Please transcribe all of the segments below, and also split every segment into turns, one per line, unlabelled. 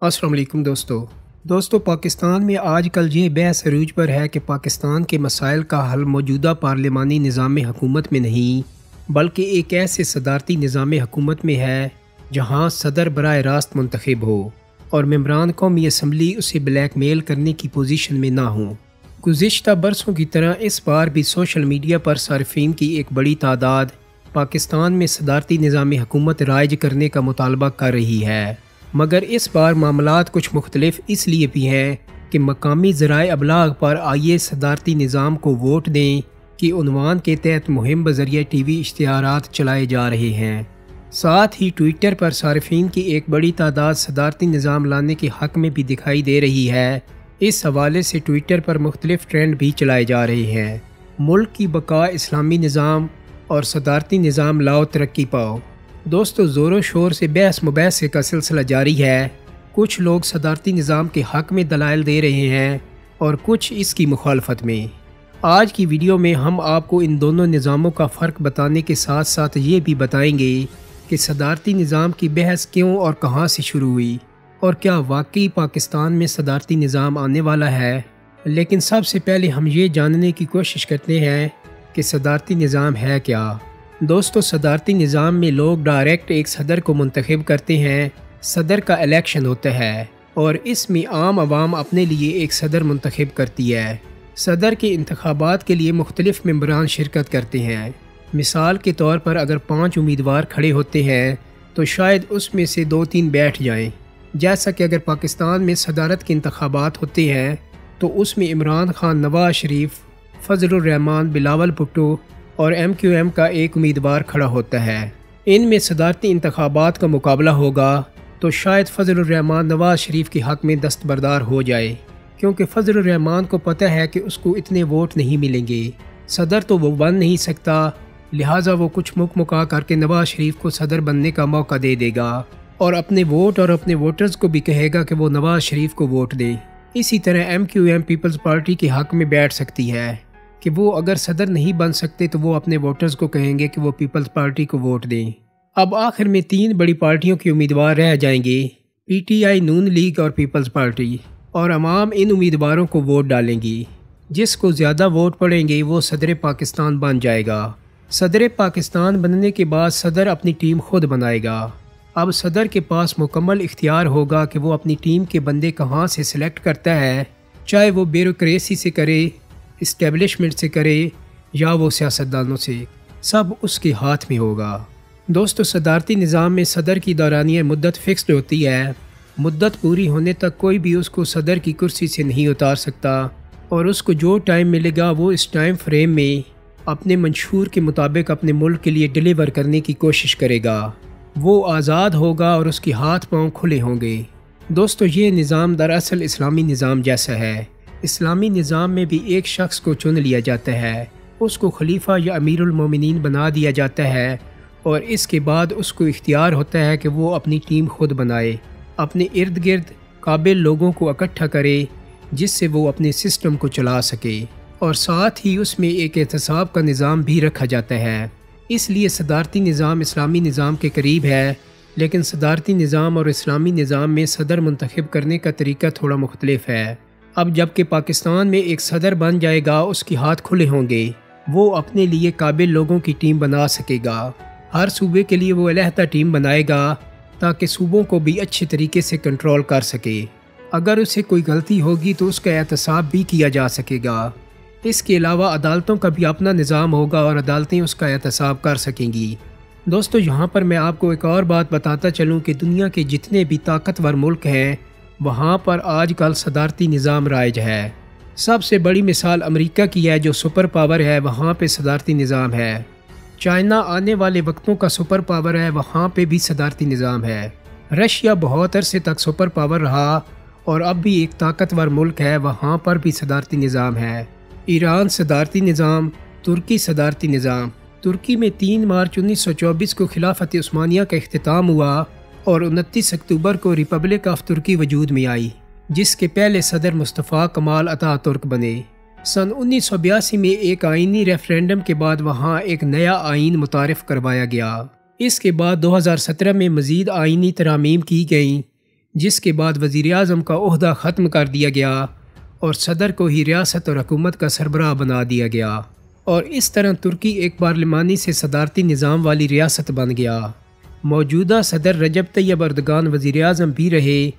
अस्सलाम वालेकुम दोस्तों पाकिस्तान में आजकल ये बहस अरूज पर है कि पाकिस्तान के मसाइल का हल मौजूदा पार्लिमानी निज़ाम हुकूमत में नहीं बल्कि एक ऐसे सदारती निज़ाम हुकूमत में है जहाँ सदर बराह रास्त मुंतखब हो और मेम्बरान कौमी असम्बली उसे ब्लैक मेल करने की पोजीशन में ना हो। गुज़िश्ता बरसों की तरह इस बार भी सोशल मीडिया पर सार्फिन की एक बड़ी तादाद पाकिस्तान में सदारती निज़ाम हुकूमत राइज करने का मुतालबा कर रही है, मगर इस बार मामलात कुछ मुख्तलिफ इसलिए भी हैं कि मकामी ज़राए अबलाग पर आइए सदारती निज़ाम को वोट दें कि उन्वान के तहत मुहिम बज़रिया टीवी इश्तिहारात चलाए जा रहे हैं। साथ ही ट्विटर पर सार्फिन की एक बड़ी तादाद सदारती निज़ाम लाने के हक़ में भी दिखाई दे रही है। इस हवाले से ट्विटर पर मुख्तलिफ ट्रेंड भी चलाए जा रहे हैं। मुल्क की बका इस्लामी निज़ाम और सदारती निज़ाम लाओ तरक्की पाओ। दोस्तों ज़ोरों शोर से बहस मुबहसे का सिलसिला जारी है। कुछ लोग सदारती निज़ाम के हक़ में दलाइल दे रहे हैं और कुछ इसकी मुखालफत में। आज की वीडियो में हम आपको इन दोनों निज़ामों का फ़र्क बताने के साथ साथ ये भी बताएंगे कि सदारती निज़ाम की बहस क्यों और कहाँ से शुरू हुई और क्या वाकई पाकिस्तान में सदारती निज़ाम आने वाला है। लेकिन सबसे पहले हम ये जानने की कोशिश करते हैं कि सदारती निज़ाम है क्या। दोस्तों सदारती निज़ाम में लोग डायरेक्ट एक सदर को मुंतखब करते हैं। सदर का इलेक्शन होता है और इसमें आम आवाम अपने लिए एक सदर मुंतखब करती है। सदर के इंतखाबात के लिए मुख्तलिफ मेम्बरान शिरकत करते हैं। मिसाल के तौर पर अगर 5 उम्मीदवार खड़े होते हैं तो शायद उसमें से 2-3 बैठ जाएं। जैसा कि अगर पाकिस्तान में सदारत के इंतखाबात होते हैं तो उसमें इमरान खान, नवाज शरीफ, फजलुर रहमान, बिलावल भुट्टो और MQM का एक उम्मीदवार खड़ा होता है। इनमें सदारती इंतखाबात का मुकाबला होगा तो शायद फजलुर रहमान नवाज शरीफ के हक़ में दस्तबरदार हो जाए, क्योंकि फजलुर रहमान को पता है कि उसको इतने वोट नहीं मिलेंगे, सदर तो वो बन नहीं सकता, लिहाजा वो कुछ मुका करके नवाज शरीफ को सदर बनने का मौका दे देगा और अपने वोट और अपने वोटर्स को भी कहेगा कि वो नवाज शरीफ को वोट दें। इसी तरह MQM पीपल्स पार्टी के हक़ में बैठ सकती है कि वो अगर सदर नहीं बन सकते तो वो अपने वोटर्स को कहेंगे कि वो पीपल्स पार्टी को वोट दें। अब आखिर में 3 बड़ी पार्टियों के उम्मीदवार रह जाएंगे, PTI, नून लीग और पीपल्स पार्टी, और अवाम इन उम्मीदवारों को वोट डालेंगी। जिसको ज़्यादा वोट पड़ेंगे वो सदर पाकिस्तान बन जाएगा। सदर पाकिस्तान बनने के बाद सदर अपनी टीम खुद बनाएगा। अब सदर के पास मुकम्मल इख्तियार होगा कि वो अपनी टीम के बंदे कहाँ से सिलेक्ट करता है, चाहे वो ब्यूरोक्रेसी से करे, इस्टेब्लिशमेंट से करे या वो सियासतदानों से, सब उसके हाथ में होगा। दोस्तों सदारती निज़ाम में सदर की दौरानिया मुद्दत फ़िक्स्ड होती है। मुद्दत पूरी होने तक कोई भी उसको सदर की कुर्सी से नहीं उतार सकता और उसको जो टाइम मिलेगा वो इस टाइम फ्रेम में अपने मंशूर के मुताबिक अपने मुल्क के लिए डिलीवर करने की कोशिश करेगा। वो आज़ाद होगा और उसके हाथ पांव खुले होंगे। दोस्तों ये निज़ाम दरअसल इस्लामी निज़ाम जैसा है। इस्लामी निज़ाम में भी एक शख्स को चुन लिया जाता है, उसको खलीफा या अमीरुल मोमिनीन बना दिया जाता है और इसके बाद उसको इख्तियार होता है कि वो अपनी टीम खुद बनाए, अपने इर्द गिर्द काबिल लोगों को इकट्ठा करे जिससे वो अपने सिस्टम को चला सके, और साथ ही उसमें एक एहतसाब का निज़ाम भी रखा जाता है। इसलिए सदारती निज़ाम इस्लामी निज़ाम के करीब है, लेकिन सदारती निज़ाम और इस्लामी निज़ाम में सदर मुंतखब करने का तरीका थोड़ा मुख्तलिफ है। अब जबकि पाकिस्तान में एक सदर बन जाएगा उसके हाथ खुले होंगे, वो अपने लिए काबिल लोगों की टीम बना सकेगा। हर सूबे के लिए वो अलहदा टीम बनाएगा ताकि सूबों को भी अच्छे तरीके से कंट्रोल कर सके। अगर उसे कोई गलती होगी तो उसका एहतसाब भी किया जा सकेगा। इसके अलावा अदालतों का भी अपना निज़ाम होगा और अदालतें उसका एहतसाब कर सकेंगी। दोस्तों यहाँ पर मैं आपको एक और बात बताता चलूँ कि दुनिया के जितने भी ताकतवर मुल्क हैं वहाँ पर आजकल सदारती निज़ाम राइज है। सबसे बड़ी मिसाल अमेरिका की है जो सुपर पावर है, वहाँ पे सदारती निज़ाम है। चाइना आने वाले वक्तों का सुपर पावर है, वहाँ पे भी सदारती निज़ाम है। रशिया बहुत अरसे तक सुपर पावर रहा और अब भी एक ताकतवर मुल्क है, वहाँ पर भी सदारती निज़ाम है। ईरान सदारती निज़ाम, तुर्की सदारती निज़ाम। तुर्की में 3 मार्च 1924 को खिलाफत उस्मानिया का इख्तिताम हुआ और 29 अक्टूबर को रिपब्लिक ऑफ तुर्की वजूद में आई, जिसके पहले सदर मुस्तफ़ा कमाल अतातुर्क बने। सन 1982 में एक आइनी रेफरेंडम के बाद वहाँ एक नया आइन मुतारिफ करवाया गया। इसके बाद 2017 में मज़ीद आइनी तरामीम की गईं जिसके बाद वज़ीर आज़म का ओहदा ख़त्म कर दिया गया और सदर को ही रियासत और हुकूमत का सरबराह बना दिया गया, और इस तरह तुर्की एक पार्लिमानी से सदारती निज़ाम वाली रियासत बन गया। मौजूदा सदर रजब तैयब अर्दगान वज़ीर आज़म भी रहे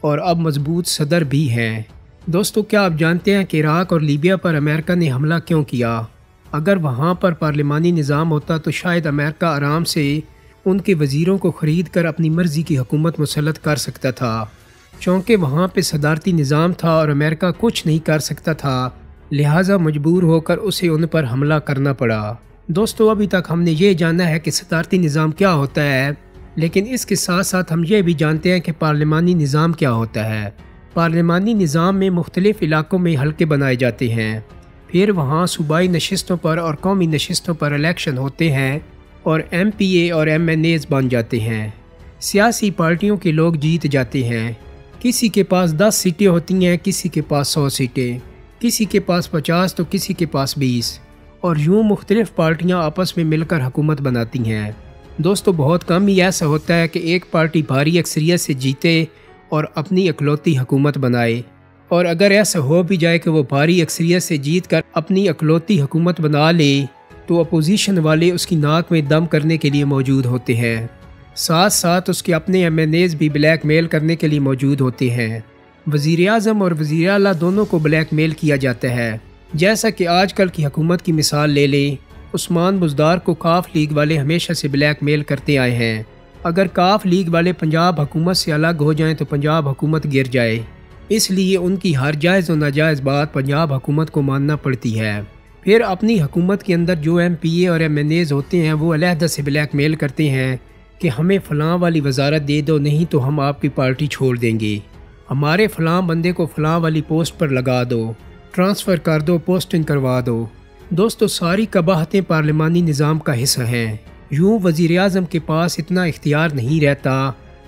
और अब मजबूत सदर भी हैं। दोस्तों, क्या आप जानते हैं कि इराक़ और लीबिया पर अमेरिका ने हमला क्यों किया? अगर वहाँ पर पार्लिमानी निज़ाम होता तो शायद अमेरिका आराम से उनके वज़ीरों को ख़रीद कर अपनी मर्ज़ी की हुकूमत मुसल्लत कर सकता था। चूँकि वहाँ पे सदारती निज़ाम था और अमेरिका कुछ नहीं कर सकता था, लिहाजा मजबूर होकर उसे उन पर हमला करना पड़ा। दोस्तों, अभी तक हमने ये जाना है कि सदारती निज़ाम क्या होता है, लेकिन इसके साथ साथ हम ये भी जानते हैं कि पार्लिमानी निज़ाम क्या होता है। पार्लिमानी निज़ाम में मुख्तलिफ़ इलाकों में हल्के बनाए जाते हैं, फिर वहाँ सूबाई नशिस्तों पर और कौमी नशिस्तों पर इलेक्शन होते हैं और MPA और MNAs बन जाते हैं। सियासी पार्टियों के लोग जीत जाते हैं। किसी के पास 10 सीटें होती हैं, किसी के पास 100 सीटें, किसी के पास 50 तो किसी के पास 20, और यूँ मुख्तलिफ़ पार्टियाँ आपस में मिलकर हुकूमत बनाती हैं। दोस्तों, बहुत कम ही ऐसा होता है कि एक पार्टी भारी अक्सरियत से जीते और अपनी इकलौती हुकूमत बनाए, और अगर ऐसा हो भी जाए कि वो भारी अक्सरियत से जीत कर अपनी इकलौती हुकूमत बना ले तो अपोजिशन वाले उसकी नाक में दम करने के लिए मौजूद होते हैं। साथ साथ उसके अपने MNAs भी ब्लैकमेल करने के लिए मौजूद होते हैं। वज़ीर आज़म और वज़ीर आला दोनों को ब्लैकमेल किया जाता है। जैसा कि आजकल की हुकूमत की मिसाल ले लें, उस्मान बुज़दार को काफ लीग वाले हमेशा से ब्लैकमेल करते आए हैं। अगर काफ लीग वाले पंजाब हुकूमत से अलग हो जाएं तो पंजाब हुकूमत गिर जाए, इसलिए उनकी हर जायज़ और नाजायज़ बात पंजाब हुकूमत को मानना पड़ती है। फिर अपनी हुकूमत के अंदर जो MPA और MNAs होते हैं वो अलहदा से ब्लैकमेल करते हैं कि हमें फ़लाँ वाली वजारत दे दो, नहीं तो हम आपकी पार्टी छोड़ देंगे, हमारे फ़लाँ बंदे को फ़लाँ वाली पोस्ट पर लगा दो, ट्रांसफ़र कर दो, पोस्टिंग करवा दो। दोस्तों, सारी कबाहतें पार्लिमानी निज़ाम का हिस्सा हैं। यूँ वज़ीर आज़म के पास इतना इख्तियार नहीं रहता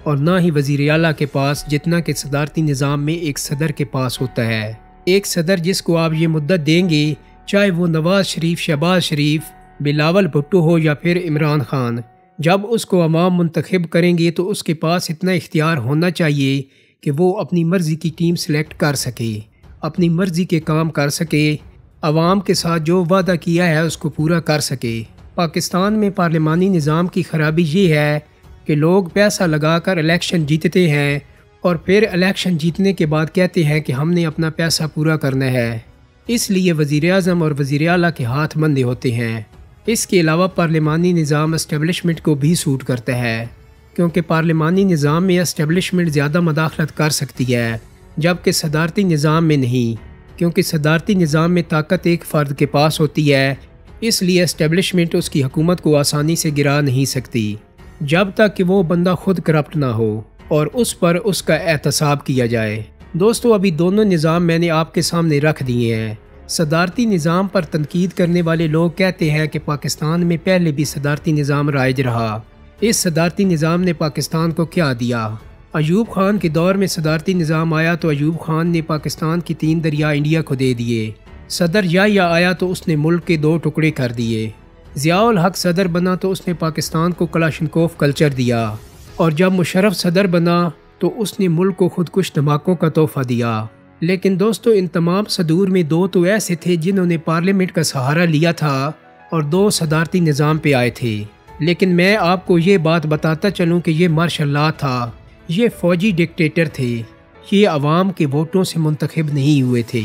और ना ही वज़ीर आला के पास जितना कि सदारती निज़ाम में एक सदर के पास होता है। एक सदर जिसको आप ये मुद्दत देंगे, चाहे वो नवाज शरीफ, शहबाज शरीफ, बिलावल भुट्टो हो या फिर इमरान खान, जब उसको अवाम मुंतखब करेंगे तो उसके पास इतना इख्तियार होना चाहिए कि वो अपनी मर्ज़ी की टीम सेलेक्ट कर सके, अपनी मर्ज़ी के काम कर सके, अवाम के साथ जो वादा किया है उसको पूरा कर सके। पाकिस्तान में पार्लिमानी निज़ाम की ख़राबी ये है कि लोग पैसा लगाकर इलेक्शन जीतते हैं और फिर इलेक्शन जीतने के बाद कहते हैं कि हमने अपना पैसा पूरा करना है, इसलिए वज़ीर आज़म और वज़ीर आला के हाथ बंधे होते हैं। इसके अलावा पार्लिमानी निज़ाम एस्टेब्लिशमेंट को भी सूट करता है, क्योंकि पार्लिमानी निज़ाम में एस्टेब्लिशमेंट ज़्यादा मदाखलत कर सकती है, जबकि सदारती निज़ाम में नहीं, क्योंकि सदारती निज़ाम में ताकत एक फ़र्द के पास होती है, इसलिए एस्टेब्लिशमेंट उसकी हुकूमत को आसानी से गिरा नहीं सकती जब तक कि वो बंदा खुद करप्ट ना हो और उस पर उसका एहतसाब किया जाए। दोस्तों, अभी दोनों निज़ाम मैंने आपके सामने रख दिए हैं। सदारती निज़ाम पर तनकीद करने वाले लोग कहते हैं कि पाकिस्तान में पहले भी सदारती निज़ाम राइज रहा। इस सदारती निज़ाम ने पाकिस्तान को क्या दिया? अयूब खान के दौर में सदारती निज़ाम आया तो अयूब खान ने पाकिस्तान की 3 दरिया इंडिया को दे दिए। सदर या आया तो उसने मुल्क के 2 टुकड़े कर दिए। ज़ियाउल हक सदर बना तो उसने पाकिस्तान को कलाशनकोफ कल्चर दिया, और जब मुशर्रफ सदर बना तो उसने मुल्क को खुदकुश धमाकों का तोहफा दिया। लेकिन दोस्तों, इन तमाम सदूर में 2 तो ऐसे थे जिन्होंने पार्लियामेंट का सहारा लिया था और 2 सदारती निज़ाम पे आए थे। लेकिन मैं आपको ये बात बताता चलूँ कि ये मार्शल लॉ था, ये फ़ौजी डिक्टेटर थे, ये अवाम के वोटों से मुंतखब नहीं हुए थे।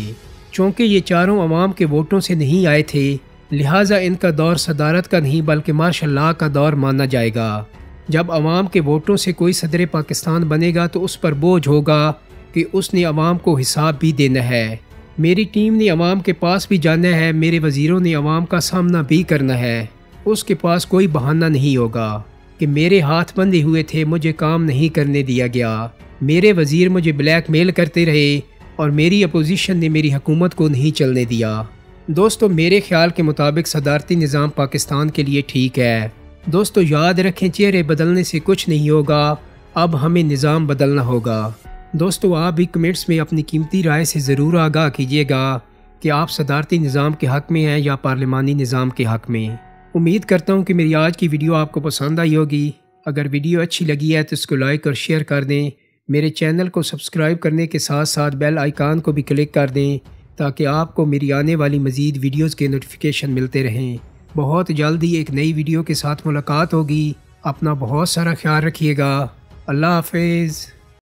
चूँकि ये चारों अवाम के वोटों से नहीं आए थे, लिहाजा इनका दौर सदारत का नहीं बल्कि मार्शल लॉ का दौर माना जाएगा। जब अवाम के वोटों से कोई सदर पाकिस्तान बनेगा तो उस पर बोझ होगा कि उसने अवाम को हिसाब भी देना है। मेरी टीम ने अवाम के पास भी जाना है, मेरे वज़ीरों ने अवाम का सामना भी करना है। उसके पास कोई बहाना नहीं होगा कि मेरे हाथ बंधे हुए थे, मुझे काम नहीं करने दिया गया, मेरे वज़ीर मुझे ब्लैकमेल करते रहे और मेरी अपोजिशन ने मेरी हुकूमत को नहीं चलने दिया। दोस्तों, मेरे ख्याल के मुताबिक सदारती निज़ाम पाकिस्तान के लिए ठीक है। दोस्तों, याद रखें, चेहरे बदलने से कुछ नहीं होगा, अब हमें निज़ाम बदलना होगा। दोस्तों, आप भी कमेंट्स में अपनी कीमती राय से ज़रूर आगाह कीजिएगा कि आप सदारती निज़ाम के हक़ में हैं या पार्लिमानी निज़ाम के हक़ में। उम्मीद करता हूँ कि मेरी आज की वीडियो आपको पसंद आई होगी। अगर वीडियो अच्छी लगी है तो इसको लाइक और शेयर कर दें मेरे चैनल को सब्सक्राइब करने के साथ साथ बेल आइकान को भी क्लिक कर दें ताकि आपको मेरी आने वाली मज़ीद वीडियोस के नोटिफिकेशन मिलते रहें। बहुत जल्द ही एक नई वीडियो के साथ मुलाकात होगी। अपना बहुत सारा ख्याल रखिएगा। अल्लाह हाफिज़।